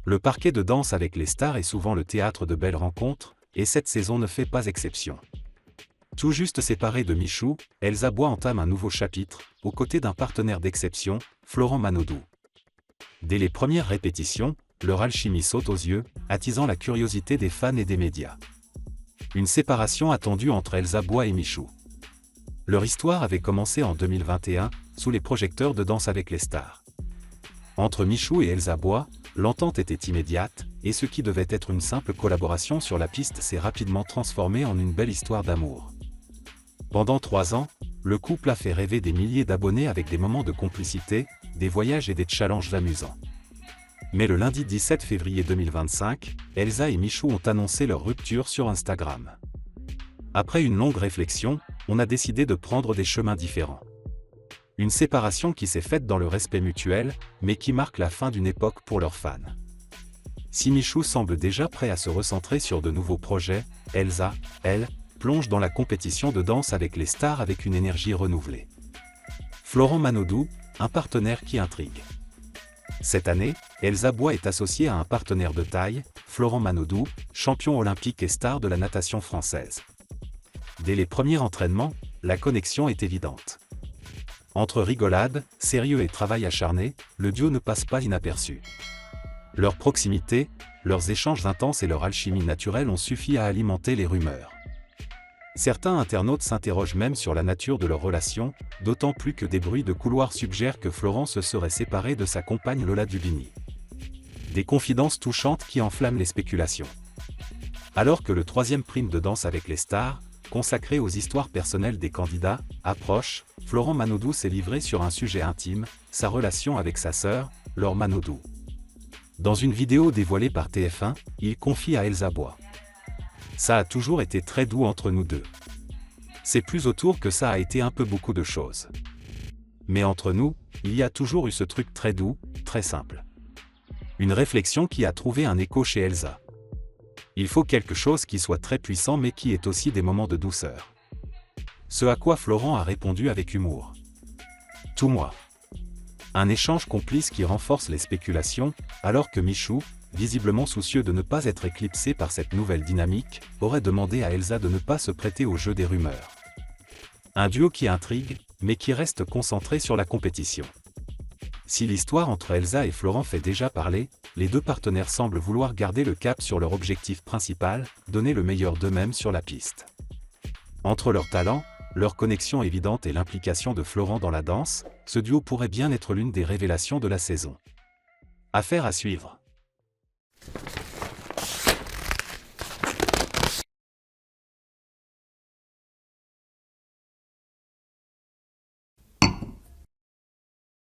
Le parquet de Danse avec les stars est souvent le théâtre de belles rencontres, et cette saison ne fait pas exception. Tout juste séparée de Michou, Elsa Bois entame un nouveau chapitre, aux côtés d'un partenaire d'exception, Florent Manodou. Dès les premières répétitions, leur alchimie saute aux yeux, attisant la curiosité des fans et des médias. Une séparation attendue entre Elsa Bois et Michou. Leur histoire avait commencé en 2021, sous les projecteurs de Danse avec les stars. Entre Michou et Elsa Bois, l'entente était immédiate, et ce qui devait être une simple collaboration sur la piste s'est rapidement transformé en une belle histoire d'amour. Pendant 3 ans, le couple a fait rêver des milliers d'abonnés avec des moments de complicité, des voyages et des challenges amusants. Mais le lundi 17 février 2025, Elsa et Michou ont annoncé leur rupture sur Instagram. Après une longue réflexion, on a décidé de prendre des chemins différents. Une séparation qui s'est faite dans le respect mutuel, mais qui marque la fin d'une époque pour leurs fans. Si Michou semble déjà prêt à se recentrer sur de nouveaux projets, Elsa, elle, plonge dans la compétition de Danse avec les stars avec une énergie renouvelée. Florent Manodou, un partenaire qui intrigue. Cette année, Elsa Bois est associée à un partenaire de taille, Florent Manodou, champion olympique et star de la natation française. Dès les premiers entraînements, la connexion est évidente. Entre rigolade, sérieux et travail acharné, le duo ne passe pas inaperçu. Leur proximité, leurs échanges intenses et leur alchimie naturelle ont suffi à alimenter les rumeurs. Certains internautes s'interrogent même sur la nature de leur relation, d'autant plus que des bruits de couloir suggèrent que Florent se serait séparé de sa compagne Lola Dubini. Des confidences touchantes qui enflamment les spéculations. Alors que le 3e prime de Danse avec les stars, consacré aux histoires personnelles des candidats, approche, Florent Manodou s'est livré sur un sujet intime, sa relation avec sa sœur, Laure Manodou. Dans une vidéo dévoilée par TF1, il confie à Elsa Bois. Ça a toujours été très doux entre nous deux. C'est plus autour que ça a été un peu beaucoup de choses. Mais entre nous, il y a toujours eu ce truc très doux, très simple. Une réflexion qui a trouvé un écho chez Elsa. Il faut quelque chose qui soit très puissant mais qui ait aussi des moments de douceur. Ce à quoi Florent a répondu avec humour. Tout moi. Un échange complice qui renforce les spéculations, alors que Michou, visiblement soucieux de ne pas être éclipsé par cette nouvelle dynamique, aurait demandé à Elsa de ne pas se prêter au jeu des rumeurs. Un duo qui intrigue, mais qui reste concentré sur la compétition. Si l'histoire entre Elsa et Florent fait déjà parler, les deux partenaires semblent vouloir garder le cap sur leur objectif principal, donner le meilleur d'eux-mêmes sur la piste. Entre leurs talents, leur connexion évidente et l'implication de Florent dans la danse, ce duo pourrait bien être l'une des révélations de la saison. Affaire à suivre.